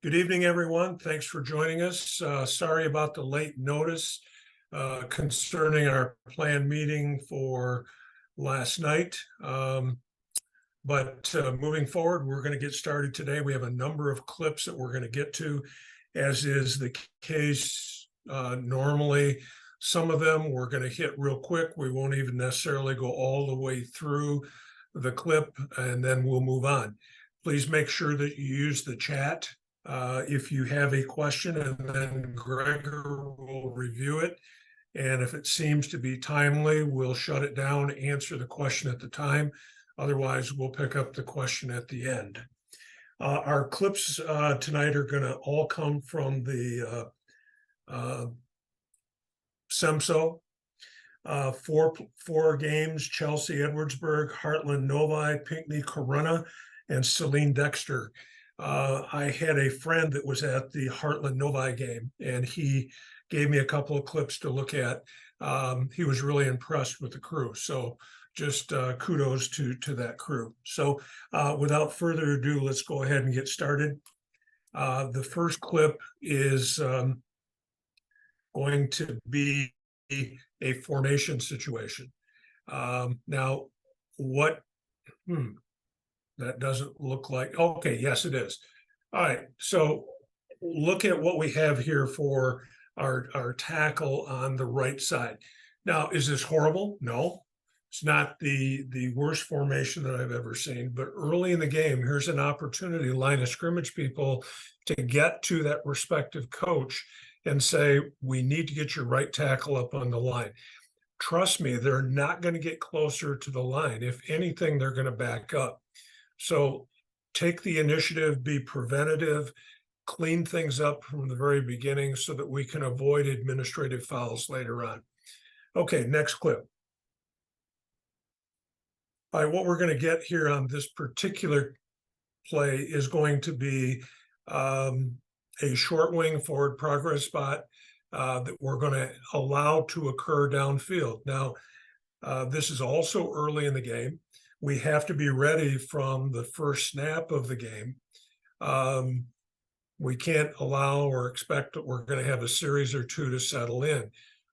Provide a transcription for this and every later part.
Good evening, everyone. Thanks for joining us. Sorry about the late notice concerning our planned meeting for last night. But moving forward, we're going to get started today. We have a number of clips that we're going to get to, as is the case normally. Some of them we're going to hit real quick. We won't even necessarily go all the way through the clip, and then we'll move on. Please make sure that you use the chat if you have a question, and then Gregor will review it. And if it seems to be timely, we'll shut it down, answer the question at the time. Otherwise, we'll pick up the question at the end. Our clips tonight are going to all come from the SEMSO. Four games: Chelsea, Edwardsburg, Heartland, Novi, Pinckney, Corunna, and Celine Dexter. I had a friend that was at the Heartland Novi game, and he gave me a couple of clips to look at. He was really impressed with the crew. So just kudos to that crew. So without further ado, let's go ahead and get started. The first clip is going to be a formation situation. Now, what... that doesn't look like, okay, yes, it is. All right, so look at what we have here for our tackle on the right side. Now, is this horrible? No, it's not the worst formation that I've ever seen, but early in the game, here's an opportunity, line of scrimmage people, to get to that respective coach and say, we need to get your right tackle up on the line. Trust me, they're not going to get closer to the line. If anything, they're going to back up. So take the initiative, be preventative, clean things up from the very beginning so that we can avoid administrative fouls later on. Okay, next clip. All right, what we're going to get here on this particular play is going to be a short wing forward progress spot that we're going to allow to occur downfield. Now, this is also early in the game. We have to be ready from the first snap of the game. We can't allow or expect that we're going to have a series or two to settle in.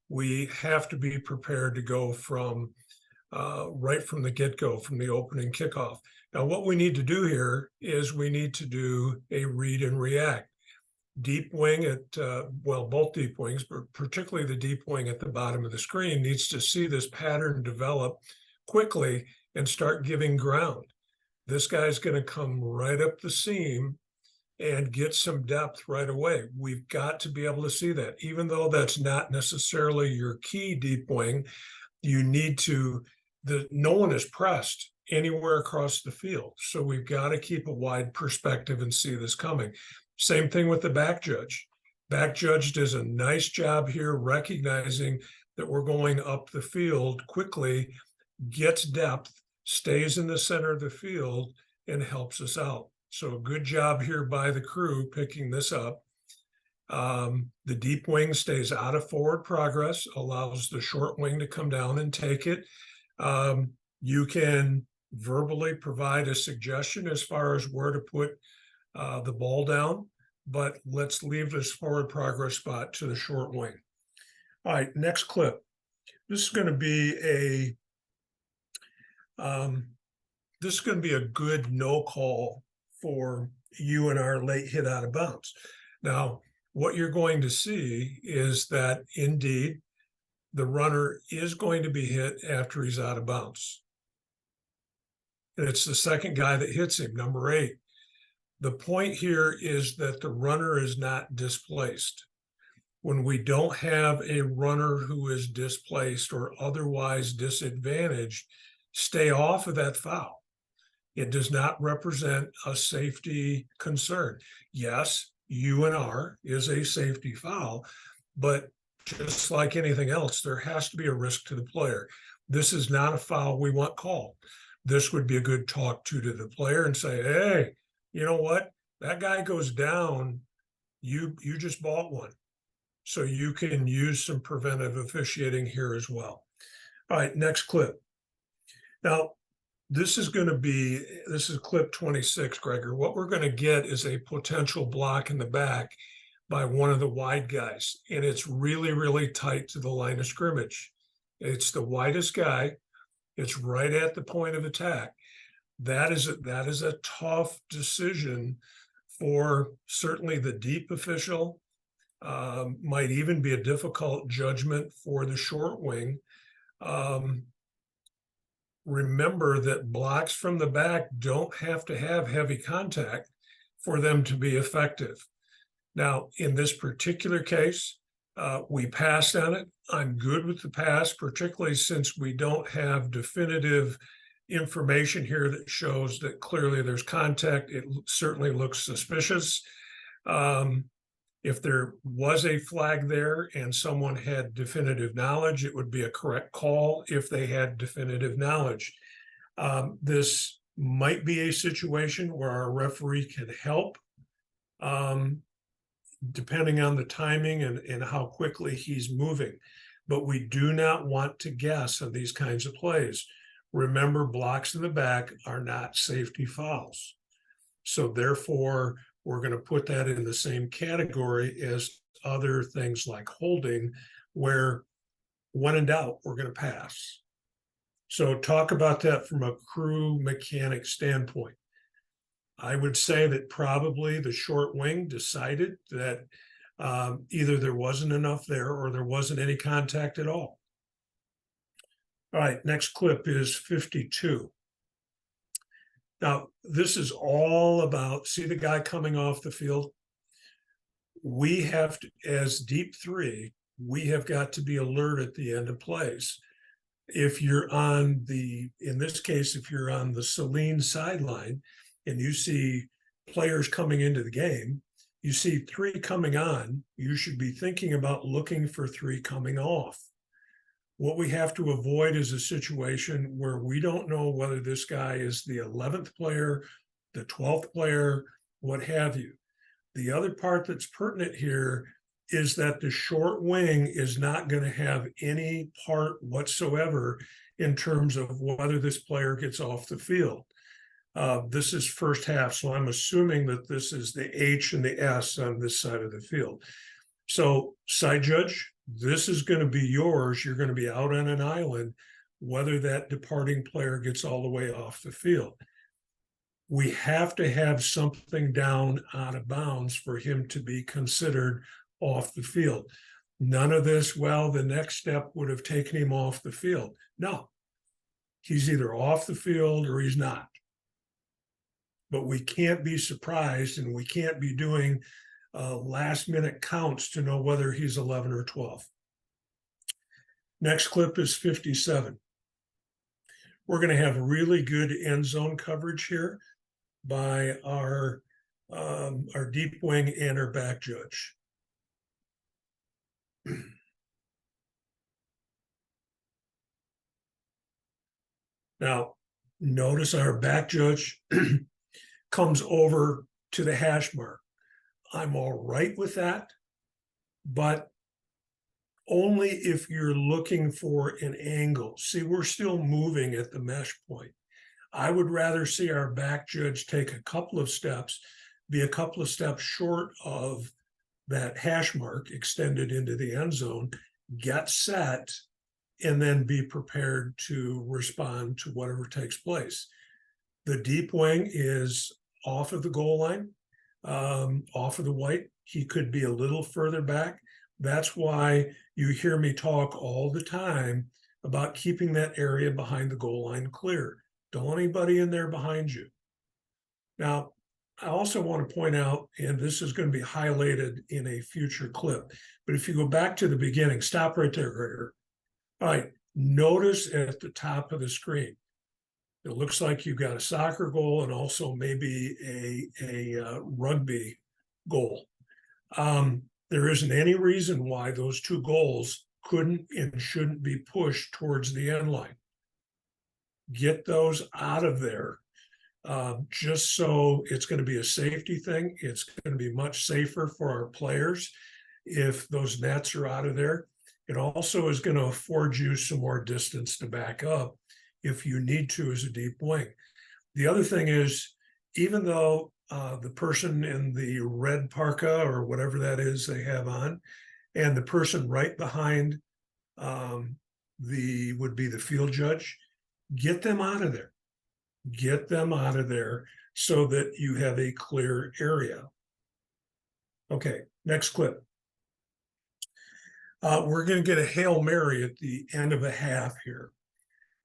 We have to be prepared to go from right from the get-go, from the opening kickoff. Now, what we need to do here is we need to do a read and react. Deep wing at, well, both deep wings, but particularly the deep wing at the bottom of the screen needs to see this pattern develop quickly and start giving ground. This guy's going to come right up the seam and get some depth right away. We've got to be able to see that. Even though that's not necessarily your key deep wing, you need to, no one is pressed anywhere across the field. So we've got to keep a wide perspective and see this coming. Same thing with the back judge. Back judge does a nice job here recognizing that we're going up the field quickly, gets depth, stays in the center of the field, and helps us out. So a good job here by the crew picking this up. The deep wing stays out of forward progress, allows the short wing to come down and take it. You can verbally provide a suggestion as far as where to put the ball down, but let's leave this forward progress spot to the short wing. All right, next clip. This is going to be a good no call for UNR late hit out of bounds. Now, what you're going to see is that indeed the runner is going to be hit after he's out of bounds. And it's the second guy that hits him, number 8. The point here is that the runner is not displaced. When we don't have a runner who is displaced or otherwise disadvantaged, stay off of that foul. It does not represent a safety concern. Yes, UNR is a safety foul, but just like anything else, there has to be a risk to the player. This is not a foul we want called. This would be a good talk to the player and say, hey, you know what? That guy goes down. You just bought one. So you can use some preventive officiating here as well. All right, next clip. Now, this is going to be, this is clip 26, Gregor. What we're going to get is a potential block in the back by one of the wide guys. And it's really, really tight to the line of scrimmage. It's the widest guy. It's right at the point of attack. That is a tough decision for certainly the deep official. Might even be a difficult judgment for the short wing. Remember that blocks from the back don't have to have heavy contact for them to be effective. Now, in this particular case, we passed on it. I'm good with the pass, particularly since we don't have definitive information here that shows that clearly there's contact. It certainly looks suspicious. If there was a flag there and someone had definitive knowledge, it would be a correct call if they had definitive knowledge. This might be a situation where our referee can help, depending on the timing and how quickly he's moving. But we do not want to guess on these kinds of plays. Remember, blocks in the back are not safety fouls. So therefore, we're going to put that in the same category as other things like holding, where when in doubt, we're going to pass. So talk about that from a crew mechanic standpoint. I would say that probably the short wing decided that either there wasn't enough there or there wasn't any contact at all. All right, next clip is 52. Now, this is all about, see the guy coming off the field? We have to, as deep three, we have got to be alert at the end of plays. If you're on the, in this case, if you're on the Saline sideline and you see players coming into the game, you see three coming on, you should be thinking about looking for three coming off. What we have to avoid is a situation where we don't know whether this guy is the 11th player, the 12th player, what have you. The other part that's pertinent here is that the short wing is not going to have any part whatsoever in terms of whether this player gets off the field. This is first half, so I'm assuming that this is the H and the S on this side of the field. So, side judge, this is going to be yours. You're going to be out on an island, whether that departing player gets all the way off the field. We have to have something down out of bounds for him to be considered off the field. None of this, well, the next step would have taken him off the field. No, he's either off the field or he's not. But we can't be surprised, and we can't be doing last minute counts to know whether he's 11 or 12. Next clip is 57. We're going to have really good end zone coverage here by our deep wing and our back judge. Now, notice our back judge comes over to the hash mark. I'm all right with that, but only if you're looking for an angle. See, we're still moving at the mesh point. I would rather see our back judge take a couple of steps, be a couple of steps short of that hash mark extended into the end zone, get set, and then be prepared to respond to whatever takes place. The deep wing is off of the goal line, off of the white. He could be a little further back. That's why you hear me talk all the time about keeping that area behind the goal line clear. Don't want anybody in there behind you. Now, I also want to point out, and this is going to be highlighted in a future clip, but if you go back to the beginning, stop right there, Gregor. All right, notice at the top of the screen, it looks like you've got a soccer goal and also maybe a rugby goal. There isn't any reason why those two goals couldn't and shouldn't be pushed towards the end line. Get those out of there, just so it's going to be a safety thing. It's going to be much safer for our players if those nets are out of there. It also is going to afford you some more distance to back up if you need to as a deep wing. The other thing is, even though the person in the red parka or whatever that is they have on, and the person right behind would be the field judge, get them out of there. Get them out of there so that you have a clear area. Okay, next clip. We're going to get a Hail Mary at the end of a half here.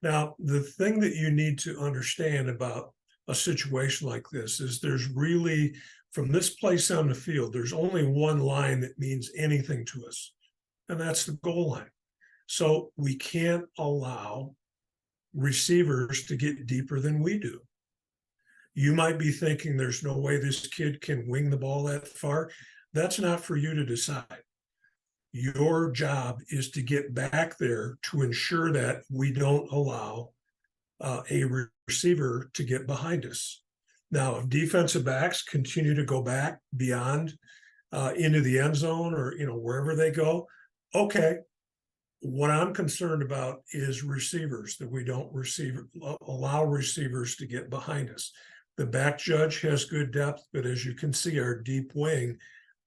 Now, the thing that you need to understand about a situation like this is there's really, from this place on the field, there's only one line that means anything to us, and that's the goal line. So we can't allow receivers to get deeper than we do. You might be thinking there's no way this kid can wing the ball that far. That's not for you to decide. Your job is to get back there to ensure that we don't allow a receiver to get behind us. Now, if defensive backs continue to go back beyond into the end zone or wherever they go, okay. What I'm concerned about is receivers, that we don't allow receivers to get behind us. The back judge has good depth, but as you can see, our deep wing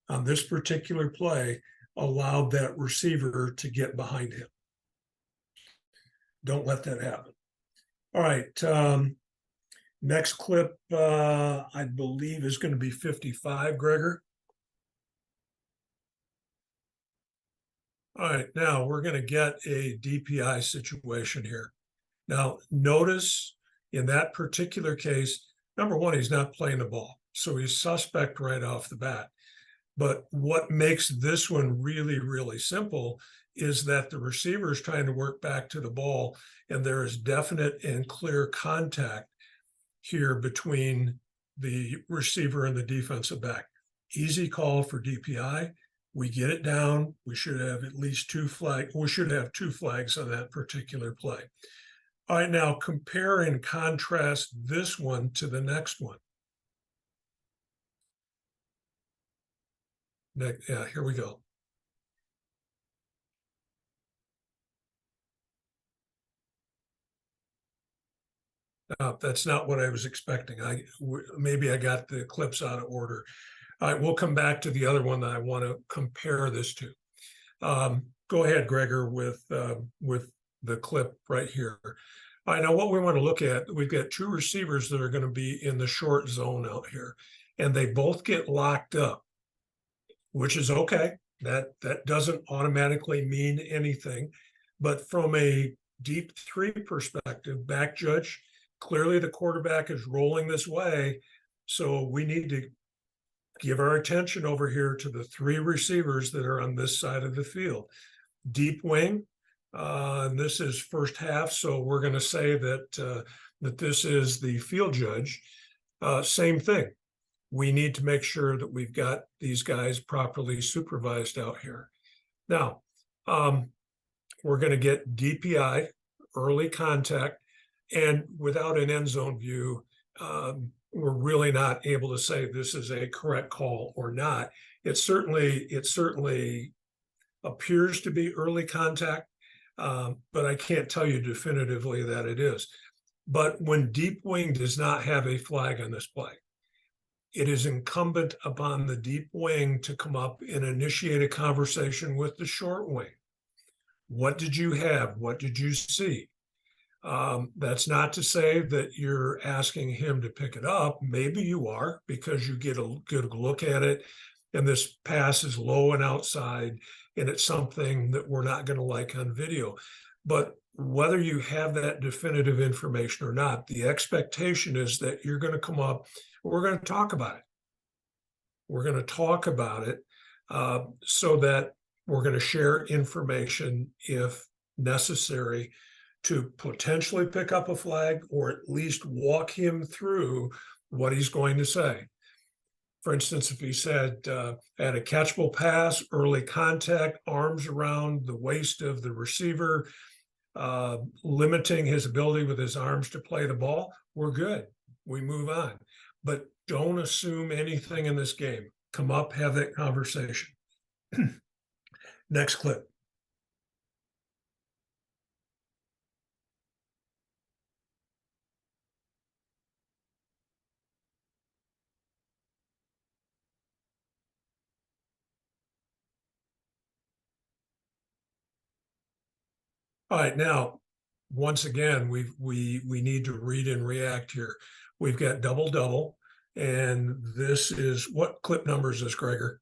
on this particular play allowed that receiver to get behind him. Don't let that happen. All right. Next clip, I believe, is going to be 55, Gregor. All right, now we're going to get a DPI situation here. Now, notice in that particular case, number one, he's not playing the ball, so he's suspect right off the bat. But what makes this one really, really simple is that the receiver is trying to work back to the ball, and there is definite and clear contact here between the receiver and the defensive back. Easy call for DPI. We get it down. We should have at least two flags. We should have two flags on that particular play. All right, now compare and contrast this one to the next one. Yeah, here we go. That's not what I was expecting. Maybe I got the clips out of order. All right, we'll come back to the other one that I want to compare this to. Go ahead, Gregor, with the clip right here. All right, now what we want to look at, we've got two receivers that are going to be in the short zone out here, and they both get locked up, which is okay. That doesn't automatically mean anything. But from a deep three perspective, back judge, clearly the quarterback is rolling this way, so we need to give our attention over here to the three receivers that are on this side of the field. Deep wing, and this is first half, so we're going to say that this is the field judge. Same thing. We need to make sure that we've got these guys properly supervised out here. Now, we're going to get DPI, early contact, and without an end zone view, we're really not able to say this is a correct call or not. It certainly appears to be early contact, but I can't tell you definitively that it is. But when deep wing does not have a flag on this play, it is incumbent upon the deep wing to come up and initiate a conversation with the short wing. What did you have? What did you see? That's not to say that you're asking him to pick it up. Maybe you are, because you get a good look at it and this pass is low and outside and it's something that we're not going to like on video. But whether you have that definitive information or not, the expectation is that you're going to come up, we're going to talk about it. We're going to talk about it so that we're going to share information if necessary to potentially pick up a flag or at least walk him through what he's going to say. For instance, if he said, at a catchable pass, early contact, arms around the waist of the receiver, limiting his ability with his arms to play the ball, we're good. We move on. But don't assume anything in this game. Come up, have that conversation. Next clip. All right, now, once again, we need to read and react here. We've got double double, and this is what clip number is this, Gregor?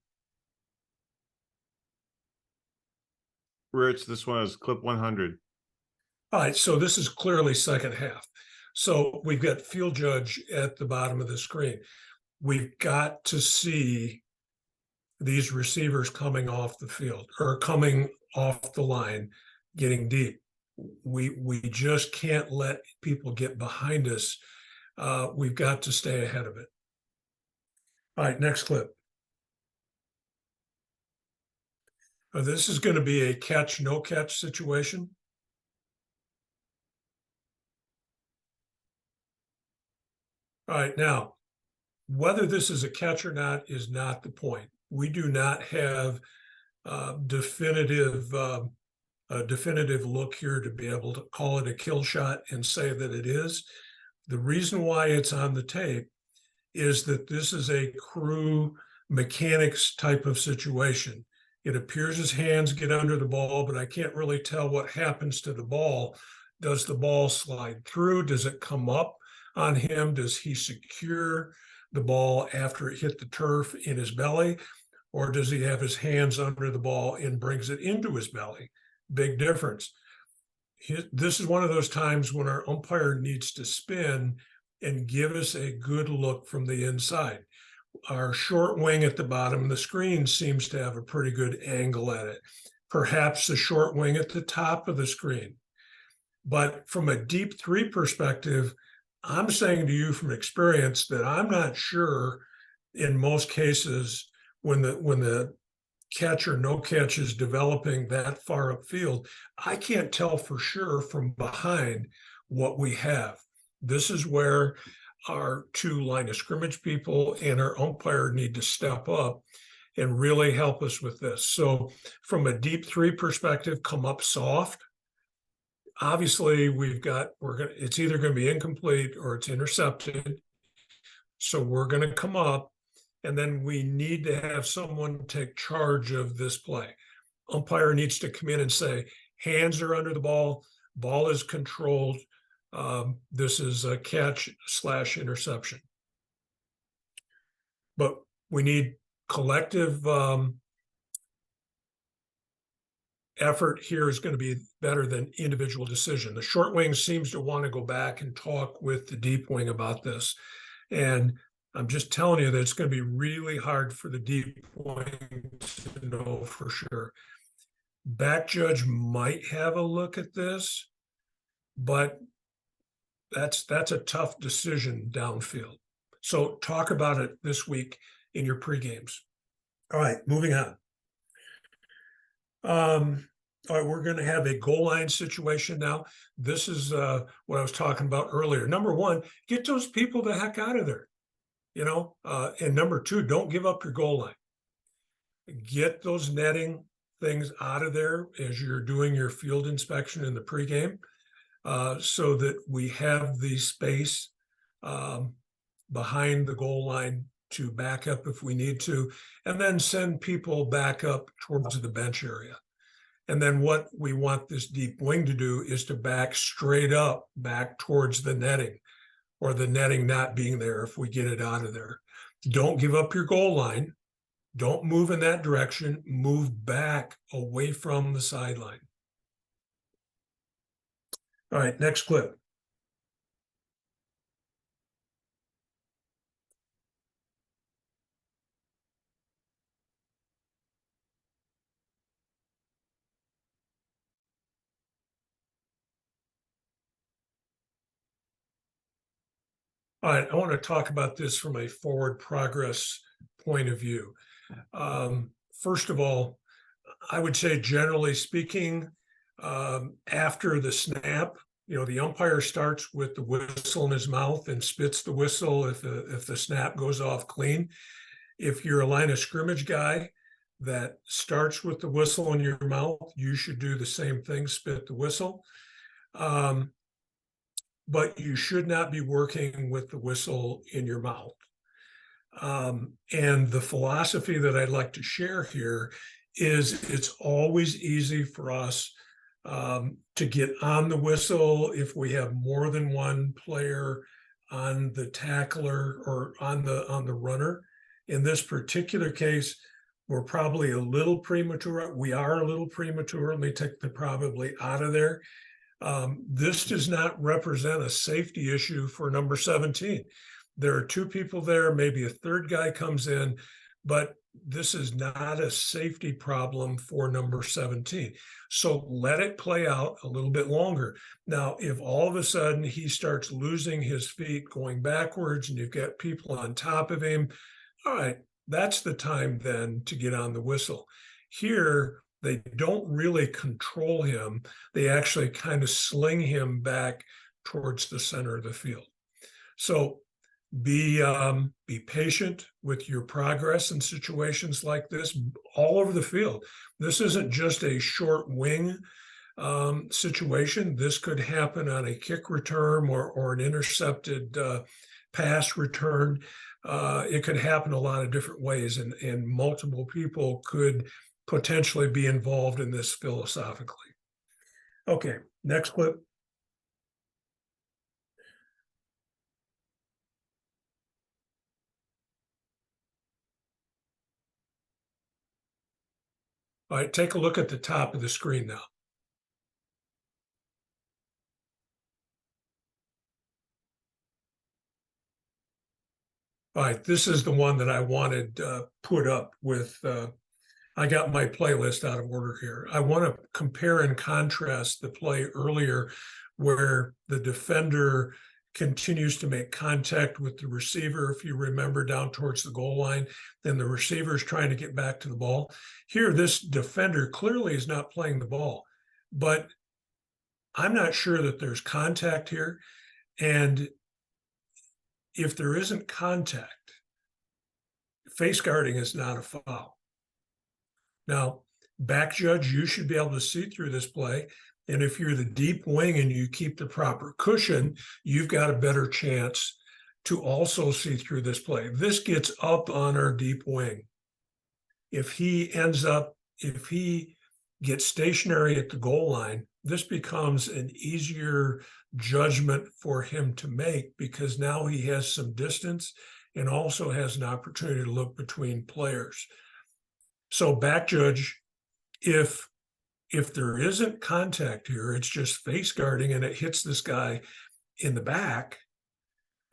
Rich, this one is clip 100. All right, so this is clearly second half. So we've got field judge at the bottom of the screen. We've got to see these receivers coming off the field or coming off the line, getting deep. We just can't let people get behind us. We've got to stay ahead of it. All right, next clip. This is going to be a catch, no catch situation. All right, now, whether this is a catch or not is not the point. We do not have a definitive look here to be able to call it a kill shot and say that it is. The reason why it's on the tape is that this is a crew mechanics type of situation. It appears his hands get under the ball, but I can't really tell what happens to the ball. Does the ball slide through? Does it come up on him? Does he secure the ball after it hit the turf in his belly? Or does he have his hands under the ball and brings it into his belly? Big difference. This is one of those times when our umpire needs to spin and give us a good look from the inside. Our short wing at the bottom of the screen seems to have a pretty good angle at it. Perhaps the short wing at the top of the screen. But from a deep three perspective, I'm saying to you from experience that I'm not sure in most cases when the catch or no catch is developing that far upfield, I can't tell for sure from behind what we have. This is where our two line of scrimmage people and our umpire need to step up and really help us with this. So from a deep three perspective, come up soft. Obviously, it's either going to be incomplete or it's intercepted. So we're going to come up, and then we need to have someone take charge of this play. Umpire needs to come in and say, hands are under the ball is controlled. This is a catch/interception. But we need collective effort here is going to be better than individual decision. The short wing seems to want to go back and talk with the deep wing about this. And I'm just telling you that it's going to be really hard for the deep wing to know for sure. Back judge might have a look at this, but that's a tough decision downfield. So talk about it this week in your pre-games. All right, moving on. All right, we're going to have a goal line situation now. This is what I was talking about earlier. Number one, get those people the heck out of there. And number two, don't give up your goal line. Get those netting things out of there as you're doing your field inspection in the pregame, so that we have the space behind the goal line to back up if we need to, and then send people back up towards the bench area. And then what we want this deep wing to do is to back straight up, back towards the netting, or the netting not being there if we get it out of there. Don't give up your goal line. Don't move in that direction. Move back away from the sideline. All right, next clip. All right, I want to talk about this from a forward progress point of view. First of all, I would say generally speaking, after the snap, the umpire starts with the whistle in his mouth and spits the whistle if the snap goes off clean. If you're a line of scrimmage guy that starts with the whistle in your mouth, you should do the same thing, spit the whistle. But you should not be working with the whistle in your mouth. And the philosophy that I'd like to share here is it's always easy for us to get on the whistle if we have more than one player on the tackler or on the runner. In this particular case, we're probably a little premature. We are a little premature. Let me take the probably out of there. This does not represent a safety issue for number 17. There are two people there, maybe a third guy comes in, but this is not a safety problem for number 17. So let it play out a little bit longer. Now, if all of a sudden he starts losing his feet, going backwards, and you've got people on top of him, all right, that's the time then to get on the whistle. Here, they don't really control him. They actually kind of sling him back towards the center of the field. So be patient with your progress in situations like this all over the field. This isn't just a short wing situation. This could happen on a kick return or an intercepted pass return. It could happen a lot of different ways, and multiple people could potentially be involved in this philosophically. Okay, next clip. All right, take a look at the top of the screen now. All right, this is the one that I wanted put up with. I got my playlist out of order here. I want to compare and contrast the play earlier where the defender continues to make contact with the receiver, if you remember, down towards the goal line, then the receiver is trying to get back to the ball. Here, this defender clearly is not playing the ball, but I'm not sure that there's contact here. And if there isn't contact, face guarding is not a foul. Now, back judge, you should be able to see through this play. And if you're the deep wing and you keep the proper cushion, you've got a better chance to also see through this play. This gets up on our deep wing. If he gets stationary at the goal line, this becomes an easier judgment for him to make because now he has some distance and also has an opportunity to look between players. So back judge, if there isn't contact here, it's just face guarding and it hits this guy in the back,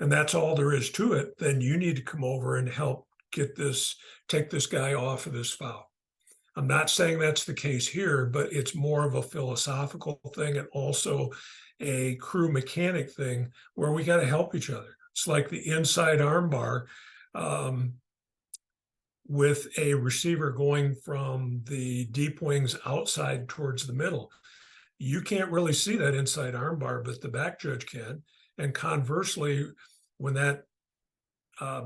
and that's all there is to it, then you need to come over and help take this guy off of this foul. I'm not saying that's the case here, but it's more of a philosophical thing and also a crew mechanic thing where we got to help each other. It's like the inside arm bar with a receiver going from the deep wings outside towards the middle. You can't really see that inside arm bar, but the back judge can. And conversely, when that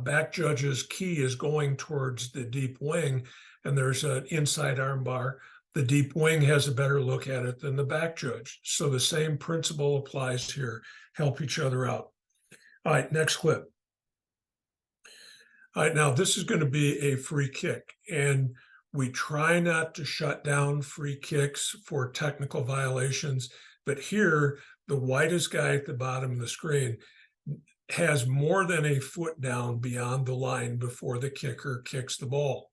back judge's key is going towards the deep wing and there's an inside arm bar, the deep wing has a better look at it than the back judge. So the same principle applies here. Help each other out. All right, next clip. All right, now this is going to be a free kick, and we try not to shut down free kicks for technical violations, but here, the whitest guy at the bottom of the screen has more than a foot down beyond the line before the kicker kicks the ball.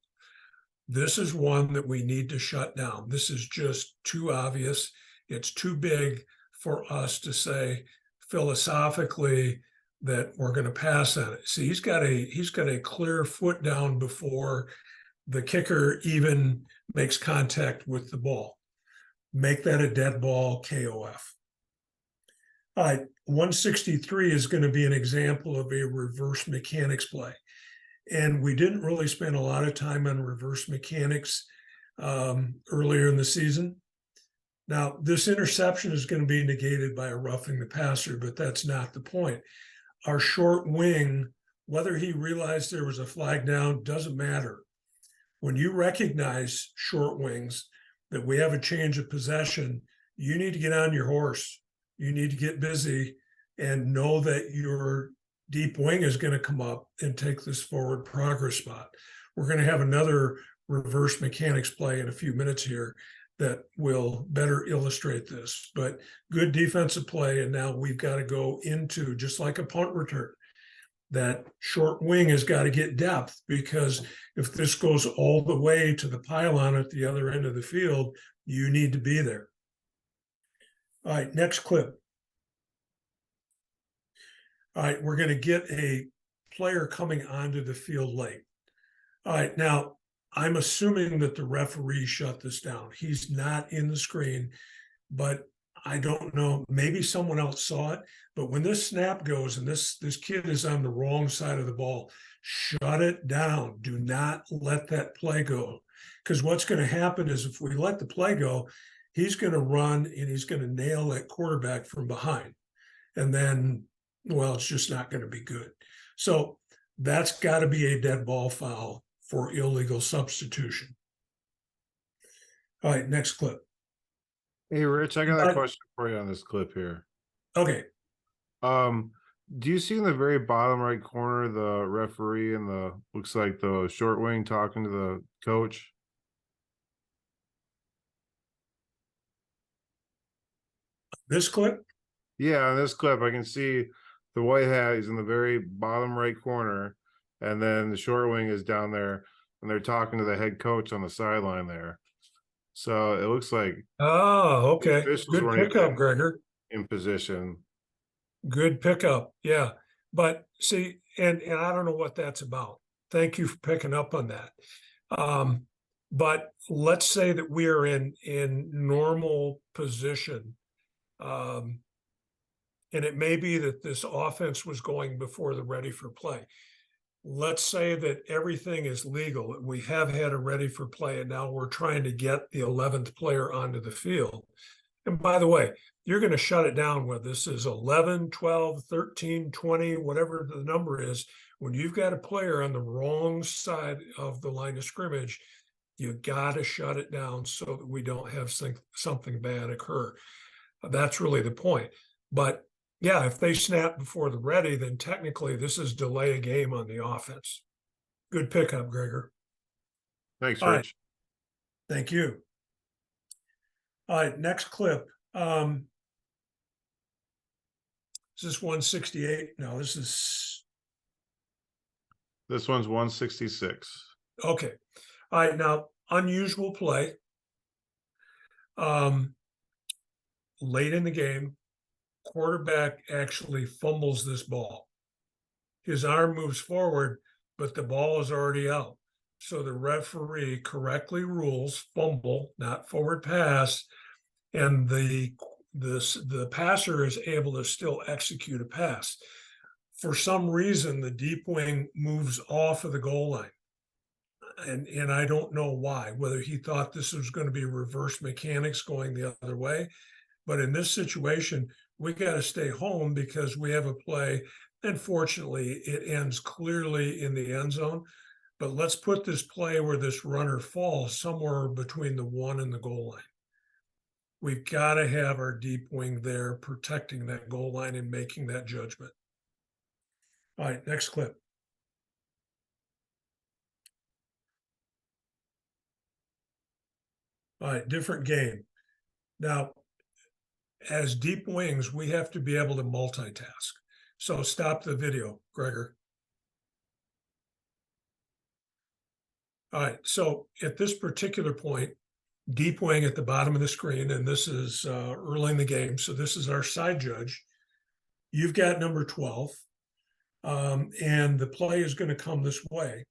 This is one that we need to shut down. This is just too obvious. It's too big for us to say philosophically that we're going to pass on it. See, he's got a clear foot down before the kicker even makes contact with the ball. Make that a dead ball, KOF. All right, 163 is going to be an example of a reverse mechanics play. And we didn't really spend a lot of time on reverse mechanics earlier in the season. Now, this interception is going to be negated by a roughing the passer, but that's not the point. Our short wing, whether he realized there was a flag down, doesn't matter. When you recognize short wings that we have a change of possession, you need to get on your horse. You need to get busy and know that your deep wing is going to come up and take this forward progress spot. We're going to have another reverse mechanics play in a few minutes here that will better illustrate this. But good defensive play, and now we've got to go into, just like a punt return, that short wing has got to get depth, because if this goes all the way to the pylon at the other end of the field, you need to be there. All right, next clip. All right, we're going to get a player coming onto the field late. All right, now I'm assuming that the referee shut this down. He's not in the screen, but I don't know. Maybe someone else saw it. But when this snap goes and this kid is on the wrong side of the ball, shut it down. Do not let that play go. Because what's going to happen is, if we let the play go, he's going to run and he's going to nail that quarterback from behind. And then, well, it's just not going to be good. So that's got to be a dead ball foul for illegal substitution. All right, next clip. Hey, Rich, I got a question for you on this clip here. Okay. Do you see in the very bottom right corner the referee and the looks like the short wing talking to the coach? This clip? Yeah, in this clip, I can see the white hat is in the very bottom right corner, and then the short wing is down there, and they're talking to the head coach on the sideline there. So it looks like Oh, okay. officials Good weren't pickup, even Gregor. in position. Good pickup. Yeah. But see, and I don't know what that's about. Thank you for picking up on that. But let's say that we are in normal position. And it may be that this offense was going before the ready for play. Let's say that everything is legal. We have had a ready for play, and now we're trying to get the 11th player onto the field. And by the way, you're going to shut it down whether this is 11, 12, 13, 20, whatever the number is. When you've got a player on the wrong side of the line of scrimmage, you got to shut it down so that we don't have something bad occur. That's really the point. But yeah, if they snap before the ready, then technically this is delay a game on the offense. Good pickup, Gregor. Thanks, All Rich. right. Thank you. All right, next clip. Is this 168? No, this is. This one's 166. Okay. All right, now, unusual play. Late in the game, quarterback actually fumbles this ball. His arm moves forward, but the ball is already out. So the referee correctly rules fumble, not forward pass, and the passer is able to still execute a pass. For some reason, the deep wing moves off of the goal line. And I don't know why, whether he thought this was going to be reverse mechanics going the other way. But in this situation, we got to stay home because we have a play. And fortunately, it ends clearly in the end zone. But let's put this play where this runner falls somewhere between the 1 and the goal line. We've got to have our deep wing there protecting that goal line and making that judgment. All right, next clip. All right, different game. Now, as deep wings, we have to be able to multitask. So stop the video, Gregor. All right, so at this particular point, deep wing at the bottom of the screen, and this is early in the game, so this is our side judge. You've got number 12, and the play is going to come this way.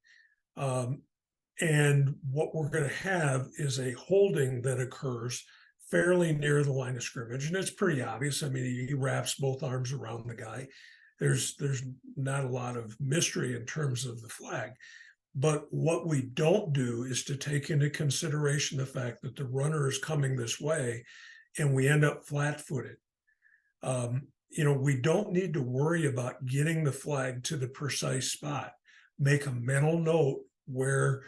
And what we're going to have is a holding that occurs fairly near the line of scrimmage, and it's pretty obvious. I mean, he wraps both arms around the guy. There's not a lot of mystery in terms of the flag. But what we don't do is to take into consideration the fact that the runner is coming this way and we end up flat-footed. We don't need to worry about getting the flag to the precise spot. Make a mental note where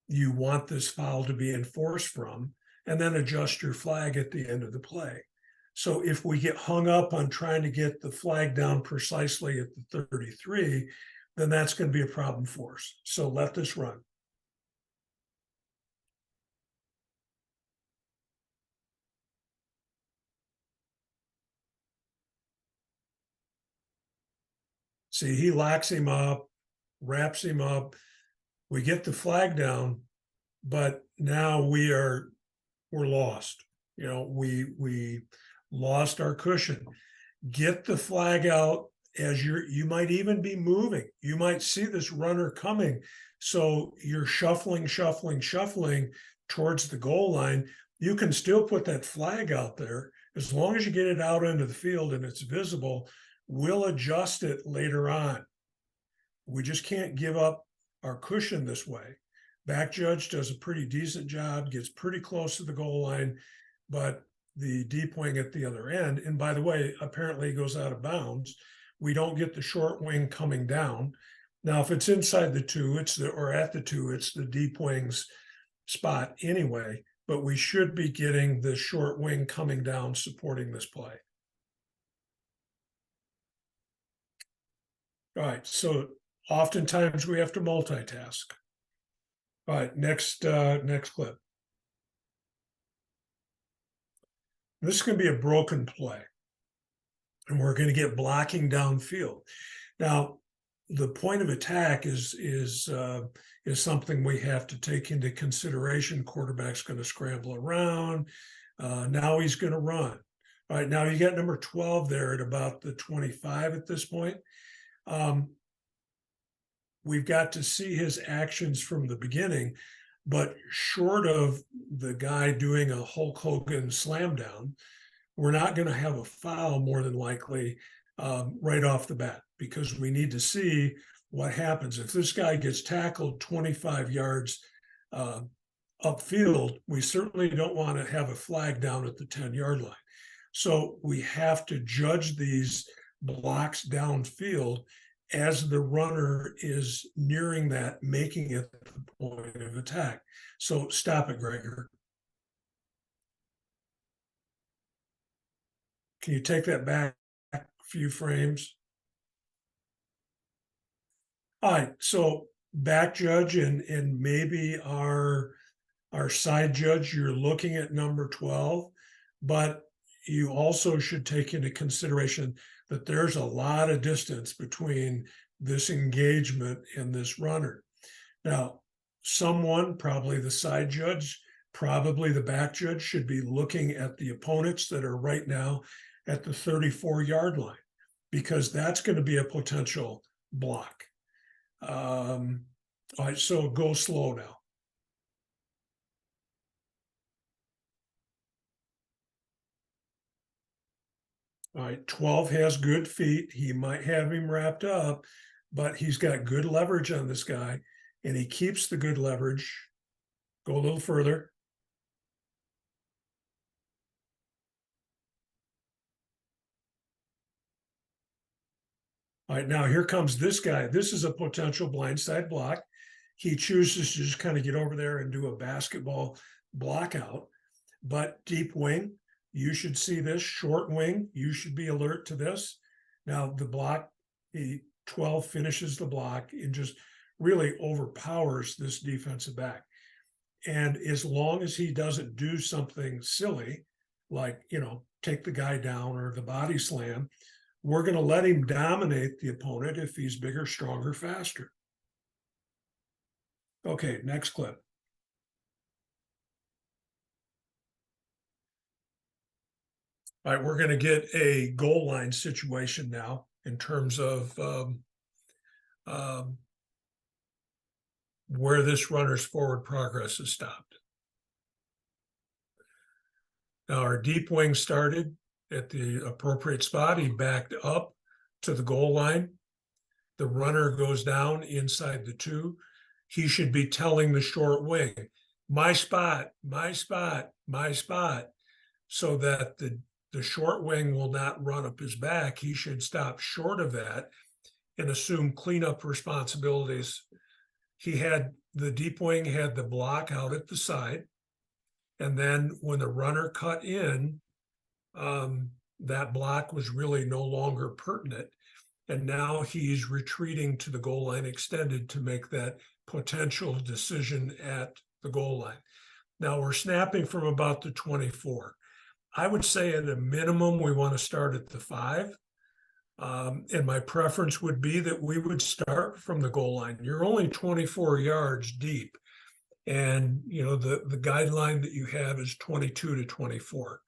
you want this foul to be enforced from, and then adjust your flag at the end of the play. So if we get hung up on trying to get the flag down precisely at the 33, then that's going to be a problem for us. So let this run. See, he locks him up, wraps him up. We get the flag down, but now we're lost. We lost our cushion. Get the flag out as you might even be moving. You might see this runner coming. So you're shuffling towards the goal line. You can still put that flag out there as long as you get it out into the field and it's visible. We'll adjust it later on. We just can't give up our cushion this way. Back judge does a pretty decent job, gets pretty close to the goal line, but the deep wing at the other end, and by the way, apparently goes out of bounds. We don't get the short wing coming down. Now, if it's inside the two, or at the two, it's the deep wing's spot anyway, but we should be getting the short wing coming down supporting this play. All right, so oftentimes we have to multitask. All right, next clip. This is going to be a broken play, and we're going to get blocking downfield. Now, the point of attack is something we have to take into consideration. Quarterback's going to scramble around. Now he's going to run. All right, now you got number 12 there at about the 25 at this point. We've got to see his actions from the beginning, but short of the guy doing a Hulk Hogan slam down, we're not going to have a foul more than likely right off the bat, because we need to see what happens. If this guy gets tackled 25 yards upfield, we certainly don't want to have a flag down at the 10-yard line. So we have to judge these blocks downfield as the runner is nearing that, making it the point of attack. So stop it, Gregor. Can you take that back a few frames? All right, so back judge and maybe our side judge, you're looking at number 12, but you also should take into consideration that there's a lot of distance between this engagement and this runner. Now, someone, probably the side judge, probably the back judge, should be looking at the opponents that are right now at the 34-yard line, because that's going to be a potential block. All right, so go slow now. All right, 12 has good feet. He might have him wrapped up, but he's got good leverage on this guy, and he keeps the good leverage. Go a little further. All right, now here comes this guy. This is a potential blindside block. He chooses to just kind of get over there and do a basketball block out, but deep wing, you should see this. Short wing, you should be alert to this. Now the block, the 12 finishes the block and just really overpowers this defensive back. And as long as he doesn't do something silly, like, take the guy down or the body slam, we're going to let him dominate the opponent if he's bigger, stronger, faster. Okay, next clip. All right, we're going to get a goal line situation now in terms of where this runner's forward progress is stopped. Now our deep wing started at the appropriate spot. He backed up to the goal line. The runner goes down inside the 2. He should be telling the short wing, my spot, my spot, my spot, so that the short wing will not run up his back. He should stop short of that and assume cleanup responsibilities. The deep wing had the block out at the side. And then when the runner cut in, that block was really no longer pertinent. And now he's retreating to the goal line extended to make that potential decision at the goal line. Now we're snapping from about the 24. I would say at a minimum, we want to start at the 5, And my preference would be that we would start from the goal line. You're only 24 yards deep. And, you know, the guideline that you have is 22 to 24.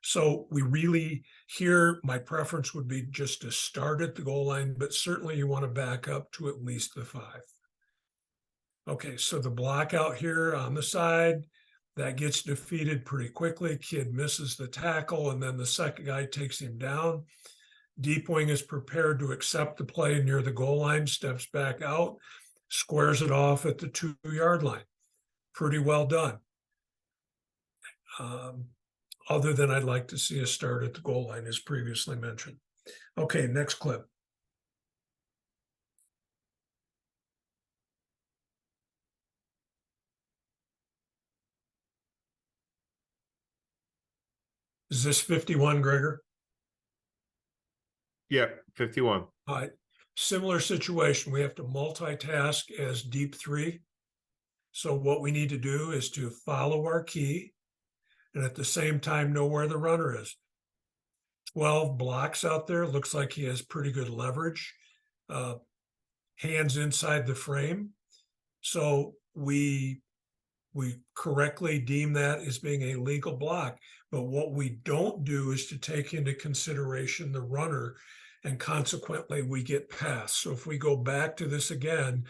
So we really, here, my preference would be just to start at the goal line, but certainly you want to back up to at least the 5. Okay, so the block out here on the side, that gets defeated pretty quickly. Kid misses the tackle, and then the second guy takes him down. Deep wing is prepared to accept the play near the goal line, steps back out, squares it off at the 2-yard line. Pretty well done. Other than I'd like to see a start at the goal line, as previously mentioned. Okay, next clip. Is this 51, Gregor? Yeah, 51. All right. Similar situation. We have to multitask as deep 3. So what we need to do is to follow our key and at the same time know where the runner is. 12 blocks out there. Looks like he has pretty good leverage. Hands inside the frame. So we correctly deem that as being a legal block. But what we don't do is to take into consideration the runner, and consequently we get past. So if we go back to this again,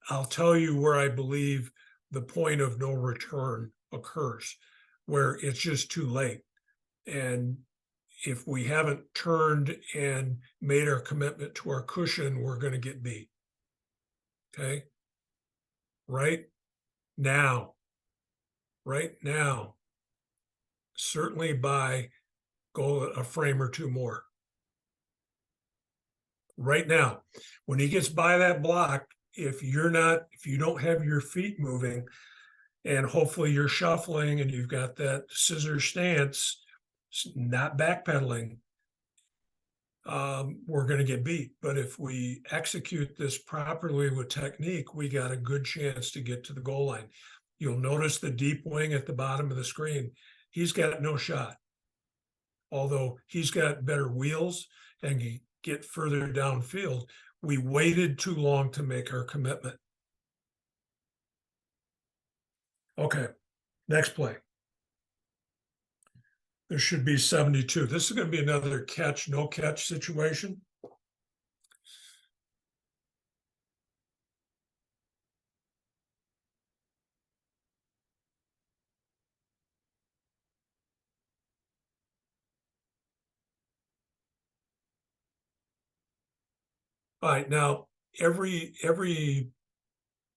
I'll tell you where I believe the point of no return occurs, where it's just too late. And if we haven't turned and made our commitment to our cushion, we're going to get beat. Okay. Right now, certainly by go a frame or 2 more. Right now, when he gets by that block, if you don't have your feet moving, and hopefully you're shuffling and you've got that scissor stance, not backpedaling, we're going to get beat. But if we execute this properly with technique, we got a good chance to get to the goal line. You'll notice the deep wing at the bottom of the screen. He's got no shot. Although he's got better wheels and he get further downfield, we waited too long to make our commitment. Okay, next play. There should be 72. This is going to be another catch, no catch situation. All right, now every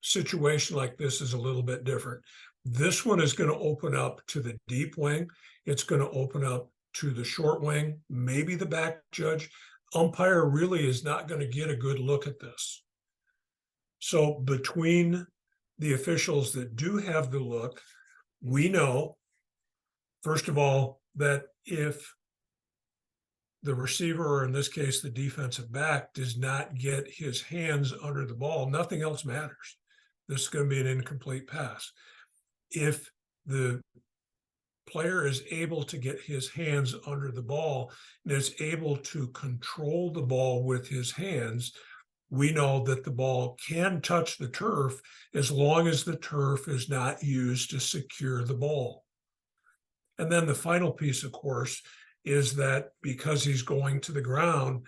situation like this is a little bit different. This one is going to open up to the deep wing. It's going to open up to the short wing, maybe the back judge. Umpire really is not going to get a good look at this. So between the officials that do have the look, we know, first of all, that if the receiver, or in this case, the defensive back, does not get his hands under the ball, nothing else matters. This is going to be an incomplete pass. If the player is able to get his hands under the ball and is able to control the ball with his hands, we know that the ball can touch the turf as long as the turf is not used to secure the ball. And then the final piece, of course, is that because he's going to the ground,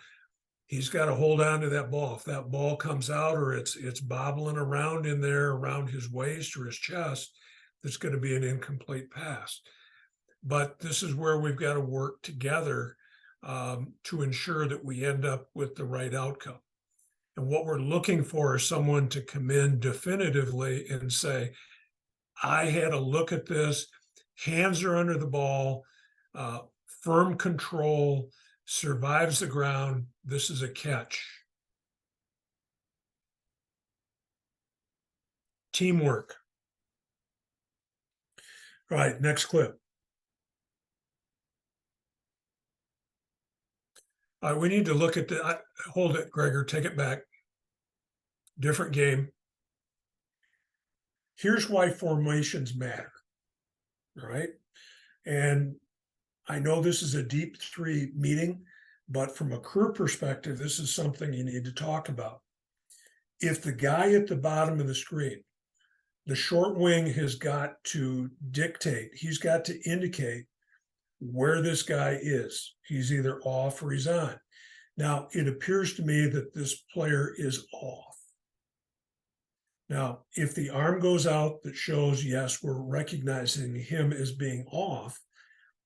he's got to hold on to that ball. If that ball comes out or it's bobbling around in there around his waist or his chest, it's going to be an incomplete pass. But this is where we've got to work together to ensure that we end up with the right outcome. And what we're looking for is someone to come in definitively and say, I had a look at this, hands are under the ball, firm control, survives the ground, this is a catch. Teamwork. All right, next clip. We need to look at the, hold it, Gregor, take it back. Different game. Here's why formations matter, all right? And I know this is a deep 3 meeting, But from a crew perspective, this is something you need to talk about. If the guy at the bottom of the screen, the short wing has got to dictate, he's got to indicate where this guy is. He's either off or he's on. Now, it appears to me that this player is off. Now, if the arm goes out that shows, yes, we're recognizing him as being off,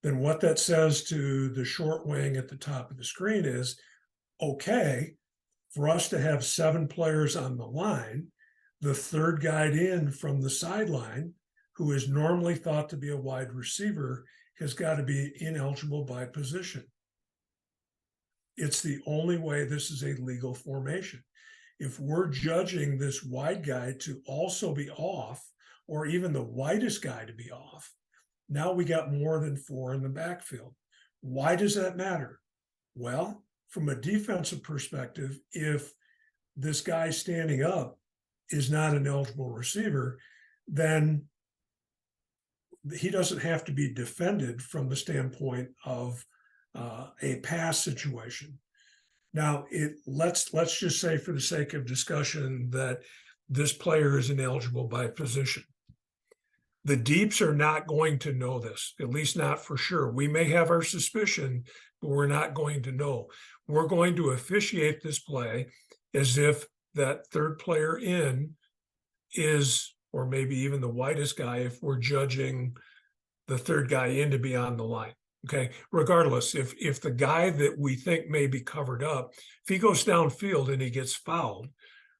then what that says to the short wing at the top of the screen is, okay, for us to have 7 players on the line, the third guy in from the sideline, who is normally thought to be a wide receiver, has got to be ineligible by position. It's the only way this is a legal formation. If we're judging this wide guy to also be off, or even the widest guy to be off, now we got more than 4 in the backfield. Why does that matter? Well, from a defensive perspective, if this guy standing up is not an eligible receiver, then he doesn't have to be defended from the standpoint of a pass situation. Now, let's just say, for the sake of discussion, that this player is ineligible by position. The deeps are not going to know this, at least not for sure. We may have our suspicion, but we're not going to know. We're going to officiate this play as if that third player in is, or maybe even the widest guy, if we're judging the third guy in to be on the line. Okay, regardless, if the guy that we think may be covered up, if he goes downfield and he gets fouled,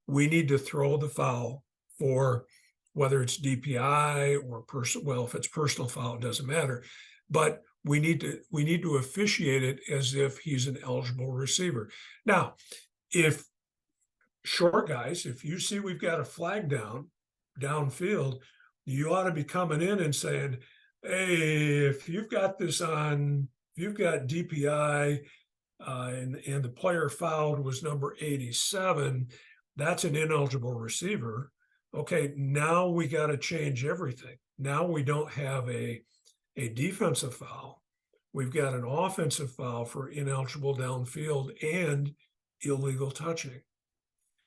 we need to throw the foul for whether it's DPI or well, if it's personal foul, it doesn't matter. But we need to officiate it as if he's an eligible receiver. Now, if short guys, if you see we've got a flag downfield, you ought to be coming in and saying, hey, if you've got this on, if you've got DPI and the player fouled was number 87, that's an ineligible receiver. Okay, now we got to change everything. Now we don't have a defensive foul. We've got an offensive foul for ineligible downfield and illegal touching.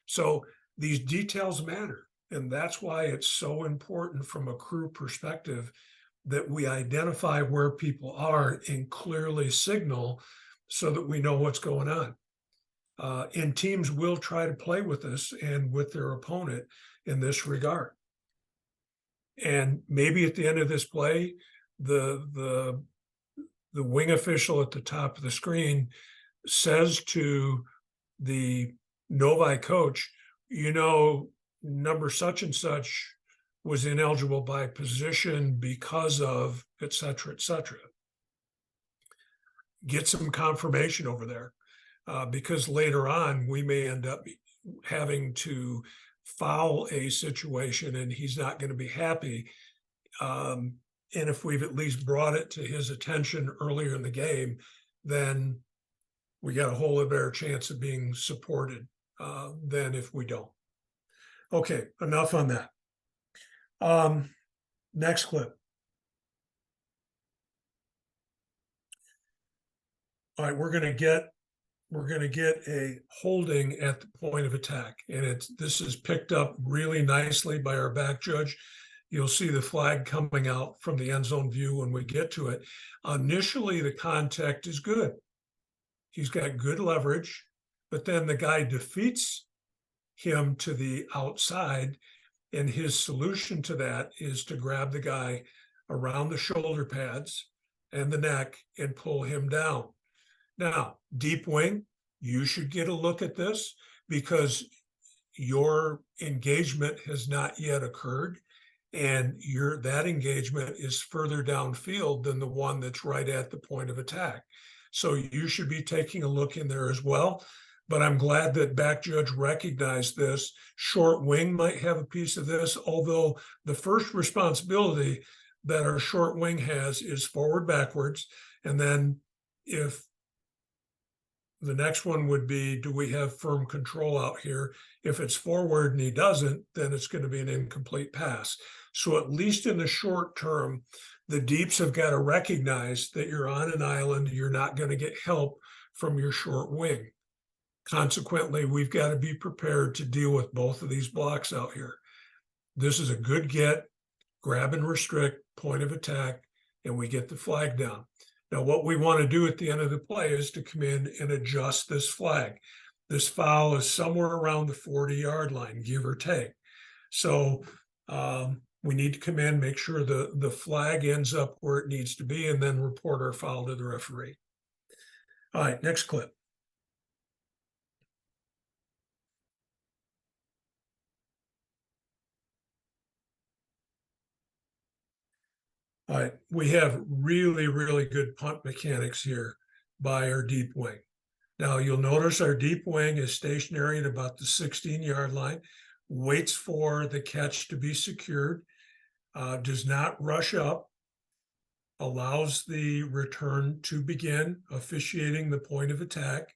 So these details matter. And that's why it's so important from a crew perspective that we identify where people are and clearly signal so that we know what's going on. And teams will try to play with us and with their opponent in this regard. And maybe at the end of this play, the wing official at the top of the screen says to the Novi coach, you know, number such and such was ineligible by position because of et cetera, et cetera. Get some confirmation over there, because later on we may end up having to foul a situation and he's not going to be happy. And if we've at least brought it to his attention earlier in the game, then we got a whole better chance of being supported than if we don't. Okay, enough on that. Next clip. All right, we're going to get a holding at the point of attack, and this is picked up really nicely by our back judge. You'll see the flag coming out from the end zone view when we get to it. Initially, the contact is good. He's got good leverage, but then the guy defeats him to the outside, and his solution to that is to grab the guy around the shoulder pads and the neck and pull him down. Now, deep wing, you should get a look at this because your engagement has not yet occurred, and that engagement is further downfield than the one that's right at the point of attack. So you should be taking a look in there as well. But I'm glad that back judge recognized this. Short wing might have a piece of this, although the first responsibility that our short wing has is forward backwards. And then if the next one would be, do we have firm control out here? If it's forward and he doesn't, then it's going to be an incomplete pass. So at least in the short term, the deeps have got to recognize that you're on an island. You're not going to get help from your short wing. Consequently, we've got to be prepared to deal with both of these blocks out here. This is a good get, grab and restrict, point of attack, and we get the flag down. Now, what we want to do at the end of the play is to come in and adjust this flag. This foul is somewhere around the 40-yard line, give or take. So we need to come in, make sure the flag ends up where it needs to be, and then report our foul to the referee. All right, next clip. All right, we have really, really good punt mechanics here by our deep wing. Now, you'll notice our deep wing is stationary at about the 16-yard line, waits for the catch to be secured, does not rush up, allows the return to begin, officiating the point of attack.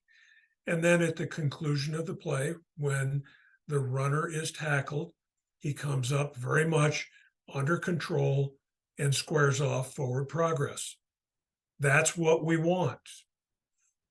And then at the conclusion of the play, when the runner is tackled, he comes up very much under control and squares off forward progress. That's what we want.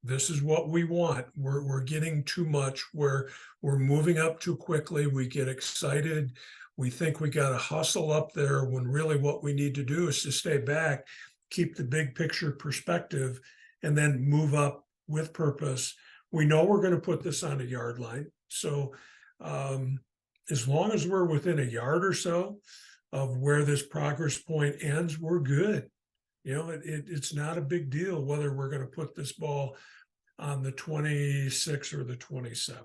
This is what we want. We're getting too much where we're moving up too quickly. We get excited. We think we got to hustle up there when really what we need to do is to stay back, keep the big picture perspective, and then move up with purpose. We know we're going to put this on a yard line. So as long as we're within a yard or so of where this progress point ends, we're good. You know, it's not a big deal whether we're going to put this ball on the 26 or the 27.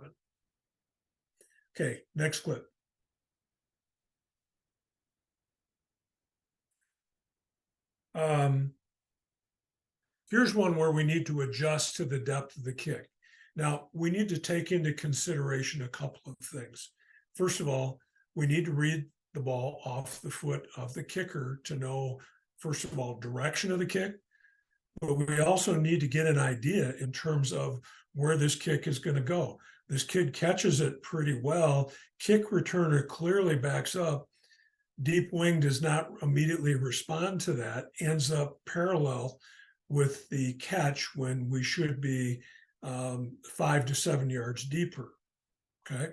Okay, next clip. Here's one where we need to adjust to the depth of the kick. Now, we need to take into consideration a couple of things. First of all, we need to read the ball off the foot of the kicker to know, first of all, direction of the kick, but we also need to get an idea in terms of where this kick is going to go. This kid catches it pretty well. Kick returner clearly backs up. Deep wing does not immediately respond to that, ends up parallel with the catch when we should be 5 to 7 yards deeper. Okay,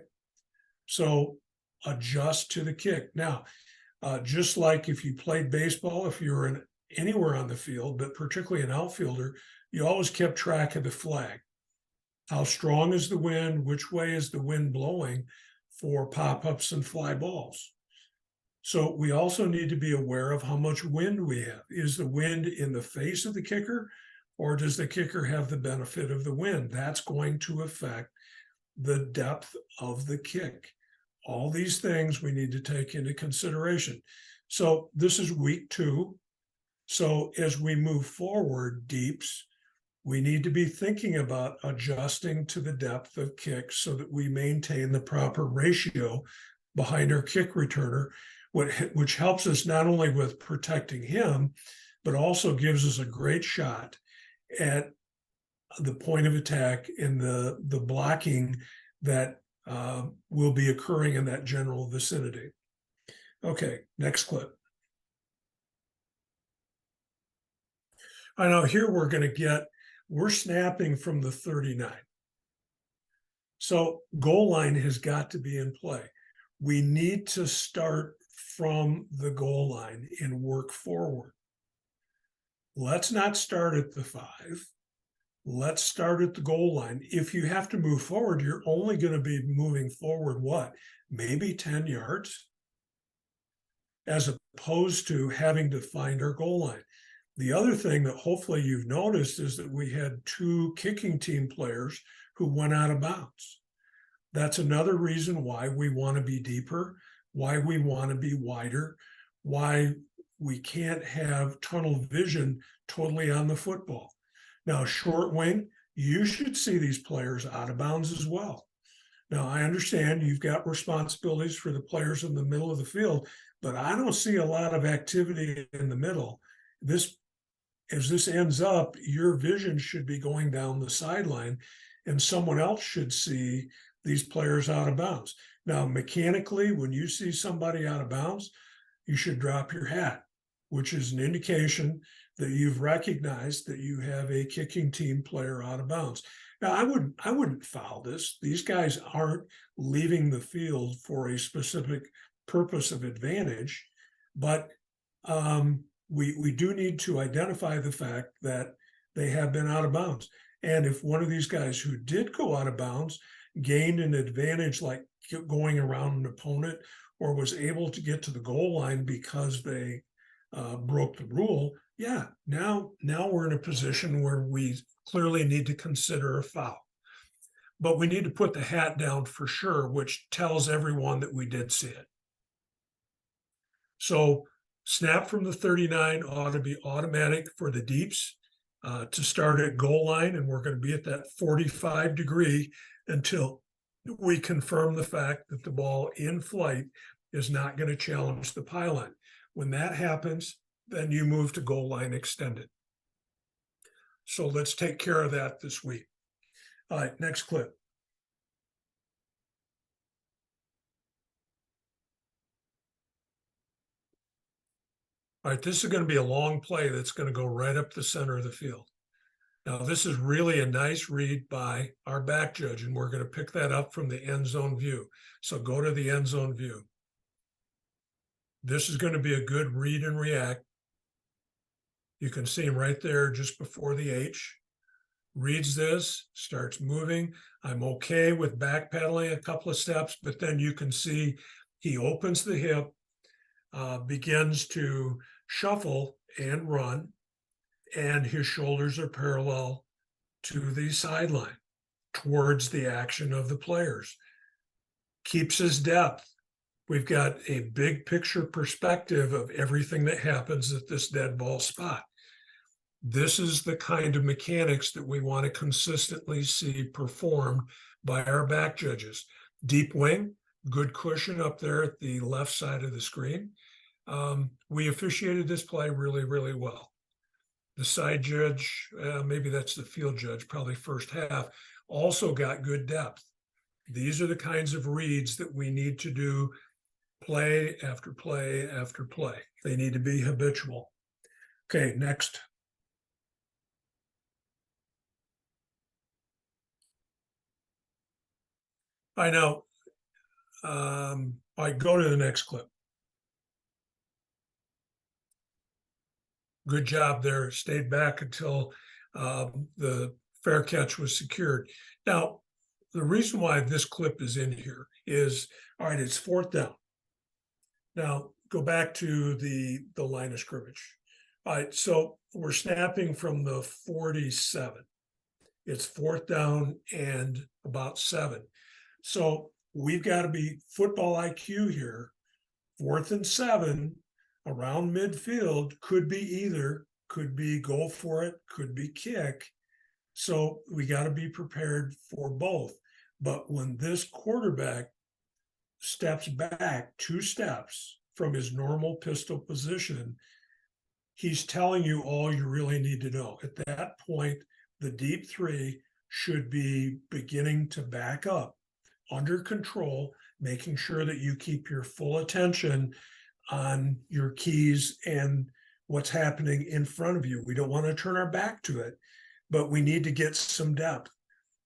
so adjust to the kick. Now, just like if you played baseball, if you were anywhere on the field, but particularly an outfielder, you always kept track of the flag. How strong is the wind? Which way is the wind blowing for pop-ups and fly balls? So we also need to be aware of how much wind we have. Is the wind in the face of the kicker, or does the kicker have the benefit of the wind? That's going to affect the depth of the kick. All these things we need to take into consideration. So this is week 2. So as we move forward, deeps, we need to be thinking about adjusting to the depth of kick so that we maintain the proper ratio behind our kick returner, which helps us not only with protecting him, but also gives us a great shot at the point of attack and the blocking that will be occurring in that general vicinity. Okay, next clip. I know here we're snapping from the 39. So goal line has got to be in play. We need to start from the goal line and work forward. Let's not start at the 5. Let's start at the goal line. If you have to move forward, you're only going to be moving forward, what? Maybe 10 yards, as opposed to having to find our goal line. The other thing that hopefully you've noticed is that we had 2 kicking team players who went out of bounds. That's another reason why we want to be deeper, why we want to be wider, why we can't have tunnel vision totally on the football. Now, short wing, you should see these players out of bounds as well. Now, I understand you've got responsibilities for the players in the middle of the field, but I don't see a lot of activity in the middle. As this ends up, your vision should be going down the sideline, and someone else should see these players out of bounds. Now, mechanically, when you see somebody out of bounds, you should drop your hat, which is an indication that you've recognized that you have a kicking team player out of bounds. Now, I wouldn't foul this. These guys aren't leaving the field for a specific purpose of advantage, but we do need to identify the fact that they have been out of bounds. And if one of these guys who did go out of bounds gained an advantage, like going around an opponent, or was able to get to the goal line because they broke the rule, yeah, now we're in a position where we clearly need to consider a foul. But we need to put the hat down for sure, which tells everyone that we did see it. So snap from the 39 ought to be automatic for the deeps to start at goal line, and we're going to be at that 45 degree until we confirm the fact that the ball in flight is not going to challenge the pylon. When that happens, then you move to goal line extended. So let's take care of that this week. All right, next clip. All right, this is going to be a long play that's going to go right up the center of the field. Now, this is really a nice read by our back judge, and we're going to pick that up from the end zone view. So go to the end zone view. This is going to be a good read and react. You can see him right there just before the H. Reads this, starts moving. I'm okay with backpedaling a couple of steps, but then you can see he opens the hip, begins to shuffle and run, and his shoulders are parallel to the sideline towards the action of the players. Keeps his depth. We've got a big picture perspective of everything that happens at this dead ball spot. This is the kind of mechanics that we want to consistently see performed by our back judges. Deep wing, good cushion up there at the left side of the screen. We officiated this play really, really well. The side judge, maybe that's the field judge, probably first half, also got good depth. These are the kinds of reads that we need to do play after play after play. They need to be habitual. Okay, next. I know. I go to the next clip. Good job there. Stayed back until the fair catch was secured. Now, the reason why this clip is in here is, all right, it's fourth down. Now, go back to the line of scrimmage. All right, so we're snapping from the 47. It's fourth down and about 7. So we've got to be football IQ here. 4th and 7 around midfield could be either, could be go for it, could be kick. So we got to be prepared for both. But when this quarterback steps back 2 steps from his normal pistol position, he's telling you all you really need to know. At that point, the deep 3 should be beginning to back up under control, making sure that you keep your full attention on your keys and what's happening in front of you. We don't want to turn our back to it, but we need to get some depth.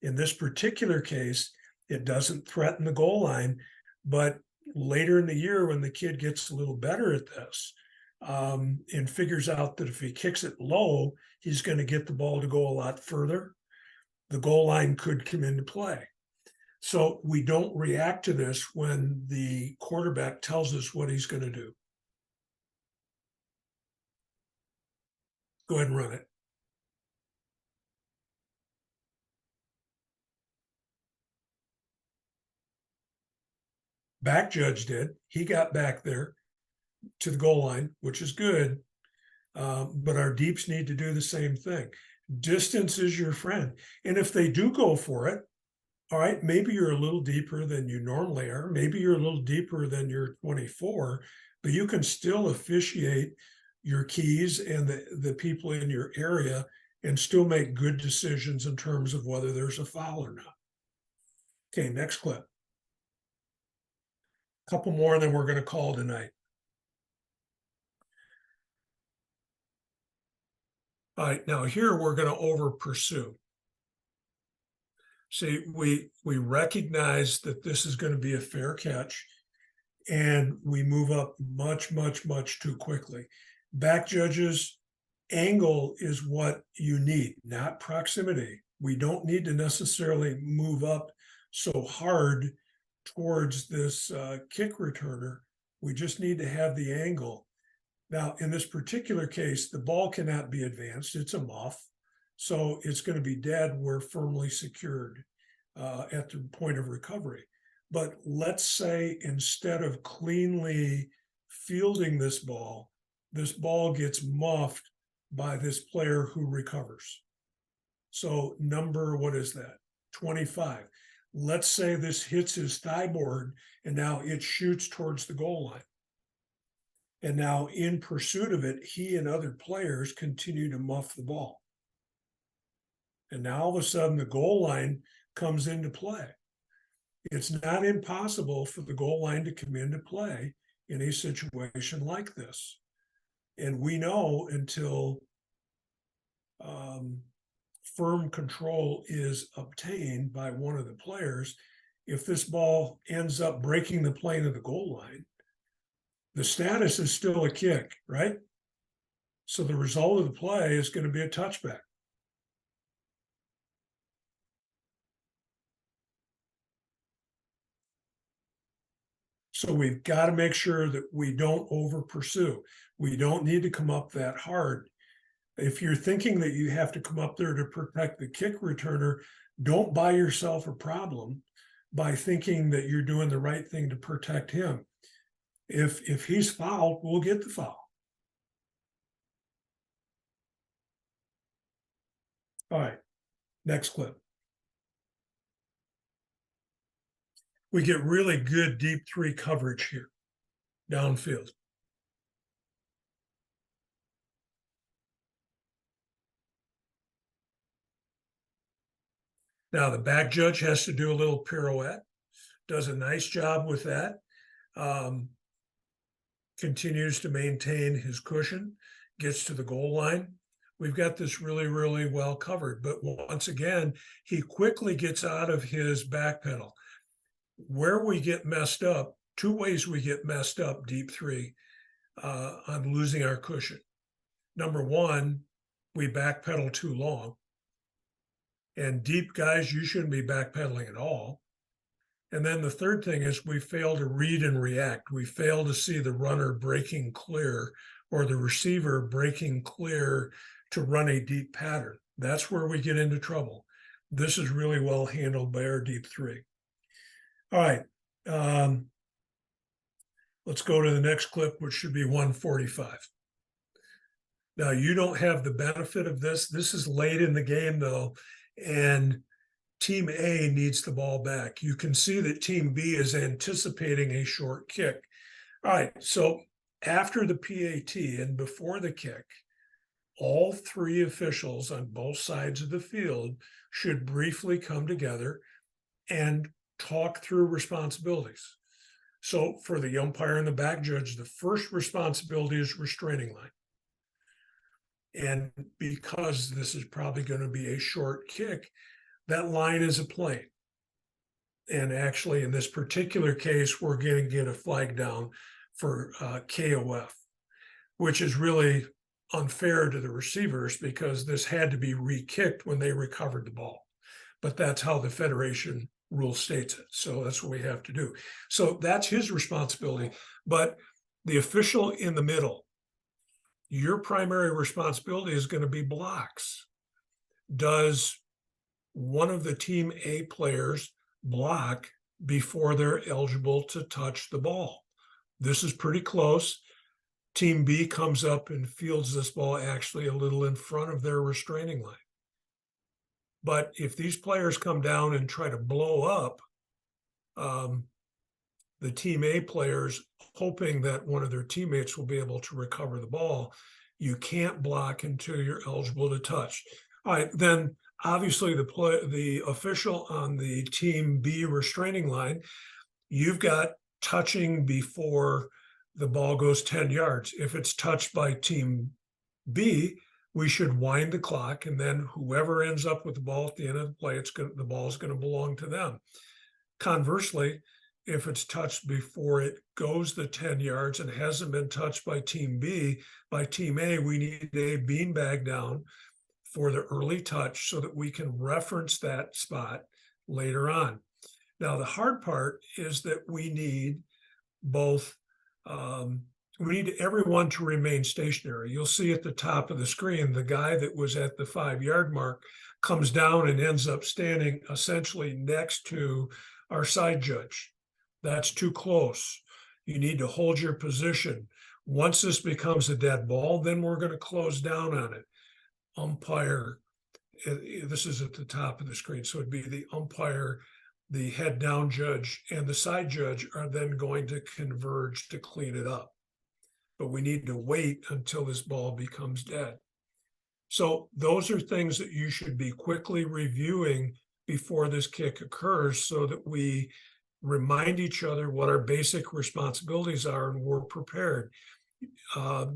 In this particular case, it doesn't threaten the goal line, but later in the year when the kid gets a little better at this and figures out that if he kicks it low, he's going to get the ball to go a lot further, the goal line could come into play. So we don't react to this when the quarterback tells us what he's going to do. Go ahead and run it. Back judge did. He got back there to the goal line, which is good. But our deeps need to do the same thing. Distance is your friend. And if they do go for it, all right, maybe you're a little deeper than you normally are. Maybe you're a little deeper than your 24, but you can still officiate your keys and the people in your area and still make good decisions in terms of whether there's a foul or not. Okay, next clip. A couple more, and then we're going to call tonight. All right, now here we're going to over pursue. See, we recognize that this is going to be a fair catch, and we move up much, much, much too quickly. Back judges, angle is what you need, not proximity. We don't need to necessarily move up so hard towards this kick returner. We just need to have the angle. Now, in this particular case, the ball cannot be advanced. It's a muff. So it's going to be dead. We're firmly secured at the point of recovery. But let's say instead of cleanly fielding this ball gets muffed by this player who recovers. So number, what is that? 25. Let's say this hits his thigh board and now it shoots towards the goal line. And now in pursuit of it, he and other players continue to muff the ball. And now all of a sudden the goal line comes into play. It's not impossible for the goal line to come into play in a situation like this. And we know until firm control is obtained by one of the players, if this ball ends up breaking the plane of the goal line, the status is still a kick, right? So the result of the play is going to be a touchback. So we've got to make sure that we don't over pursue. We don't need to come up that hard. If you're thinking that you have to come up there to protect the kick returner, don't buy yourself a problem by thinking that you're doing the right thing to protect him. If he's fouled, we'll get the foul. All right, next clip. We get really good deep three coverage here, downfield. Now the back judge has to do a little pirouette, does a nice job with that, continues to maintain his cushion, gets to the goal line. We've got this really, really well covered. But once again, he quickly gets out of his back pedal. Where we get messed up, two ways we get messed up deep three on losing our cushion. Number one, we backpedal too long. And deep guys, you shouldn't be backpedaling at all. And then the third thing is we fail to read and react. We fail to see the runner breaking clear or the receiver breaking clear to run a deep pattern. That's where we get into trouble. This is really well handled by our deep three. All right. Let's go to the next clip, which should be 145. Now, you don't have the benefit of this. This is late in the game, though, and Team A needs the ball back. You can see that Team B is anticipating a short kick. All right, so after the PAT and before the kick, all three officials on both sides of the field should briefly come together and talk through responsibilities. So for the umpire and the back judge, the first responsibility is restraining line. And because this is probably going to be a short kick, that line is a plane. And actually, in this particular case, we're going to get a flag down for KOF, which is really unfair to the receivers because this had to be re-kicked when they recovered the ball. But that's how the Federation rule states it. So that's what we have to do. So that's his responsibility. But the official in the middle, your primary responsibility is going to be blocks. Does one of the Team A players block before they're eligible to touch the ball? This is pretty close. Team B comes up and fields this ball actually a little in front of their restraining line. But if these players come down and try to blow up the Team A players, hoping that one of their teammates will be able to recover the ball, you can't block until you're eligible to touch. All right, then obviously the official on the Team B restraining line, you've got touching before the ball goes 10 yards. If it's touched by Team B, we should wind the clock, and then whoever ends up with the ball at the end of the play, the ball is going to belong to them. Conversely, if it's touched before it goes the 10 yards and hasn't been touched by team B, by team A, we need a beanbag down for the early touch so that we can reference that spot later on. Now, the hard part is that we need both, we need everyone to remain stationary. You'll see at the top of the screen, the guy that was at the 5-yard mark comes down and ends up standing essentially next to our side judge. That's too close. You need to hold your position. Once this becomes a dead ball, then we're going to close down on it. Umpire, this is at the top of the screen, so it'd be the umpire, the head down judge, and the side judge are then going to converge to clean it up. But we need to wait until this ball becomes dead. So those are things that you should be quickly reviewing before this kick occurs so that we remind each other what our basic responsibilities are and we're prepared.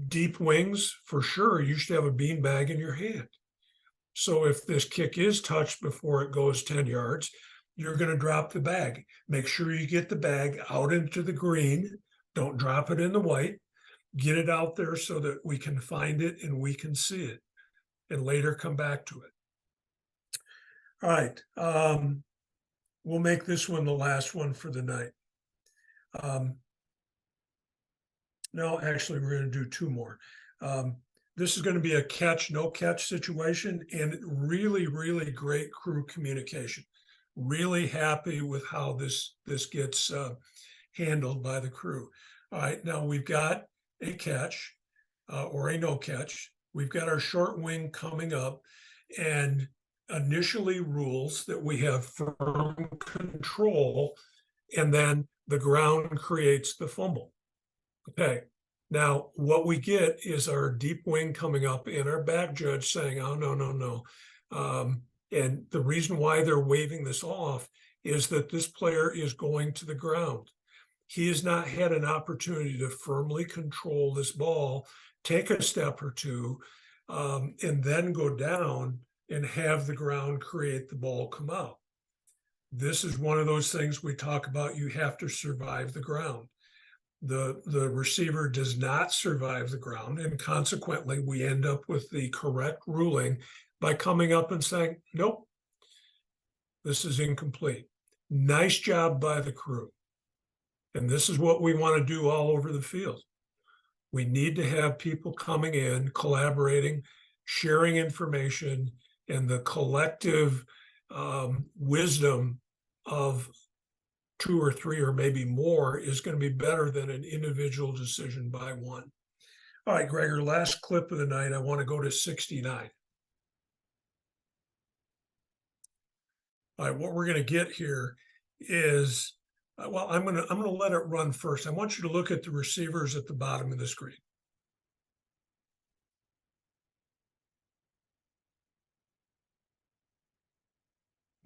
Deep wings, for sure, you should have a beanbag in your hand. So if this kick is touched before it goes 10 yards, you're going to drop the bag. Make sure you get the bag out into the green. Don't drop it in the white. Get it out there so that we can find it and we can see it and later come back to it. All right. We'll make this one the last one for the night. No, actually, we're going to do 2 more. This is going to be a catch, no catch situation, and really, really great crew communication. Really happy with how this gets handled by the crew. All right, now we've got a catch or a no catch. We've got our short wing coming up, and initially rules that we have firm control, and then the ground creates the fumble. Okay, now what we get is our deep wing coming up and our back judge saying, oh, no, no, no. And the reason why they're waving this off is that this player is going to the ground. He has not had an opportunity to firmly control this ball, take a step or two, and then go down and have the ground create the ball come out. This is one of those things we talk about. You have to survive the ground. The receiver does not survive the ground, and consequently, we end up with the correct ruling by coming up and saying, nope, this is incomplete. Nice job by the crew. And this is what we want to do all over the field. We need to have people coming in, collaborating, sharing information, and the collective wisdom of 2 or 3 or maybe more is going to be better than an individual decision by one. All right, Gregor, last clip of the night. I want to go to 69. All right, what we're going to get here is, well, I'm going to let it run first. I want you to look at the receivers at the bottom of the screen.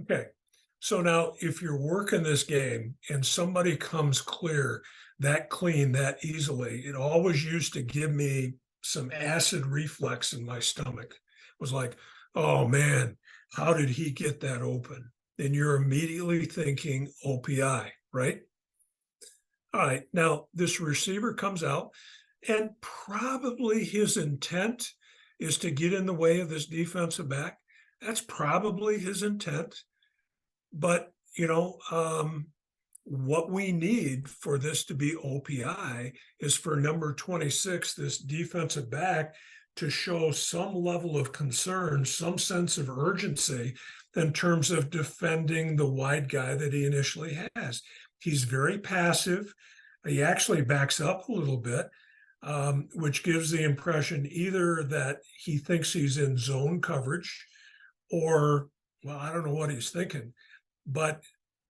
Okay, so now if you're working this game and somebody comes clear that clean, that easily, it always used to give me some acid reflux in my stomach. It was like, oh man, how did he get that open? And you're immediately thinking OPI, right? All right, now this receiver comes out and probably his intent is to get in the way of this defensive back. That's probably his intent. But, what we need for this to be OPI is for number 26, this defensive back, to show some level of concern, some sense of urgency in terms of defending the wide guy that he initially has. He's very passive. He actually backs up a little bit, which gives the impression either that he thinks he's in zone coverage or, well, I don't know what he's thinking, but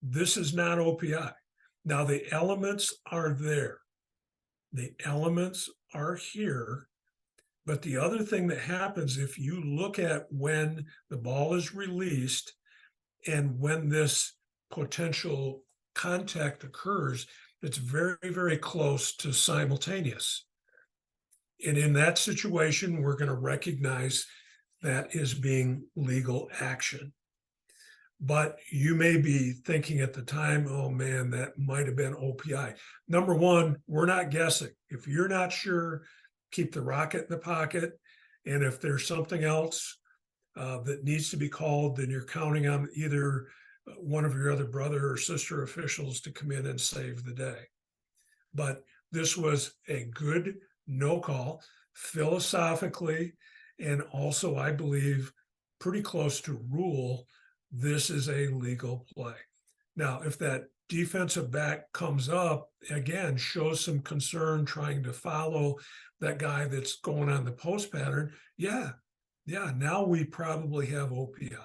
this is not OPI. Now, the elements are there. The elements are here. But the other thing that happens, if you look at when the ball is released and when this potential contact occurs, it's very, very close to simultaneous. And in that situation, we're going to recognize that is being legal action. But you may be thinking at the time, oh man, that might have been OPI. Number one, we're not guessing. If you're not sure, keep the rocket in the pocket. And if there's something else that needs to be called, then you're counting on either one of your other brother or sister officials to come in and save the day. But this was a good no call philosophically, and also, I believe, pretty close to rule. This is a legal play. Now, if that defensive back comes up, again, shows some concern trying to follow that guy that's going on the post pattern, yeah, now we probably have OPI.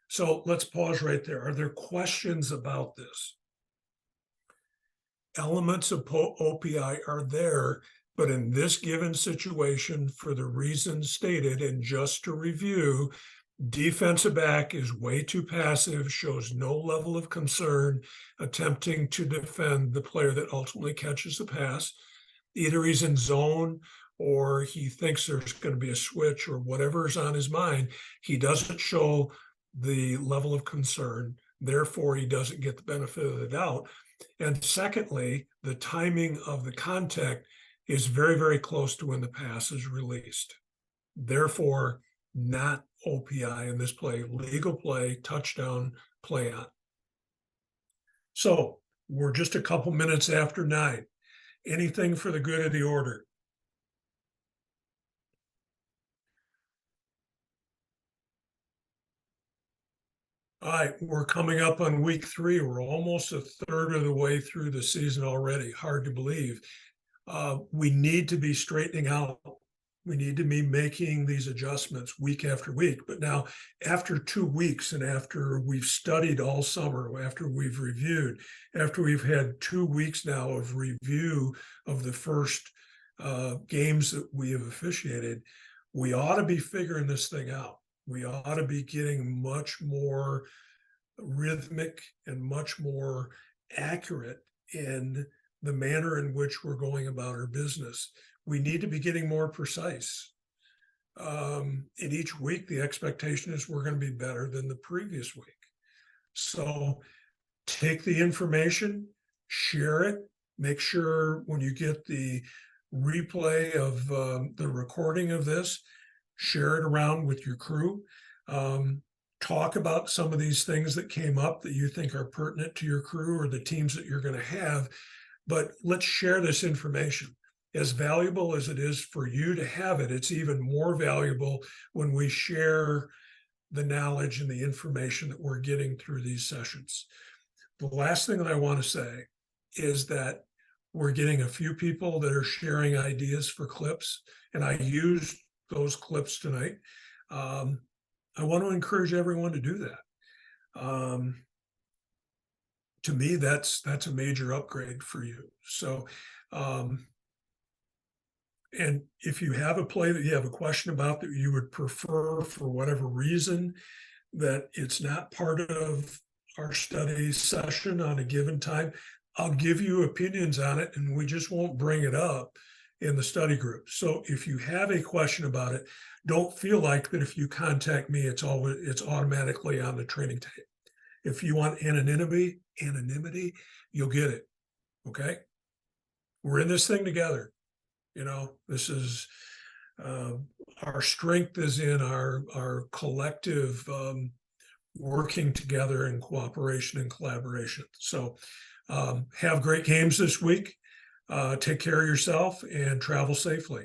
So let's pause right there. Are there questions about this? Elements of OPI are there, but in this given situation, for the reasons stated, and just to review, defensive back is way too passive, shows no level of concern, attempting to defend the player that ultimately catches the pass. Either he's in zone or he thinks there's going to be a switch or whatever is on his mind. He doesn't show the level of concern. Therefore, he doesn't get the benefit of the doubt. And secondly, the timing of the contact is very, very close to when the pass is released. Therefore, not OPI in this play, legal play, touchdown, play on. So we're just a couple minutes after 9. Anything for the good of the order? All right, we're coming up on week 3. We're almost a third of the way through the season already. Hard to believe. We need to be straightening out. We need to be making these adjustments week after week. But now, after 2 weeks, and after we've studied all summer, after we've reviewed, after we've had 2 weeks now of review of the first games that we have officiated, we ought to be figuring this thing out. We ought to be getting much more rhythmic and much more accurate in the manner in which we're going about our business. We need to be getting more precise. In each week, the expectation is we're going to be better than the previous week. So take the information, share it, make sure when you get the replay of the recording of this, share it around with your crew. Talk about some of these things that came up that you think are pertinent to your crew or the teams that you're going to have. But let's share this information. As valuable as it is for you to have it, it's even more valuable when we share the knowledge and the information that we're getting through these sessions. The last thing that I want to say is that we're getting a few people that are sharing ideas for clips, and I used those clips tonight. I want to encourage everyone to do that. To me, that's a major upgrade for you. So, and if you have a play that you have a question about that you would prefer for whatever reason, that it's not part of our study session on a given time, I'll give you opinions on it, and we just won't bring it up in the study group. So if you have a question about it, don't feel like that if you contact me, it's automatically on the training tape. If you want anonymity, you'll get it. Okay. We're in this thing together. You know, this is our strength is in our collective working together in cooperation and collaboration. So have great games this week. Take care of yourself and travel safely.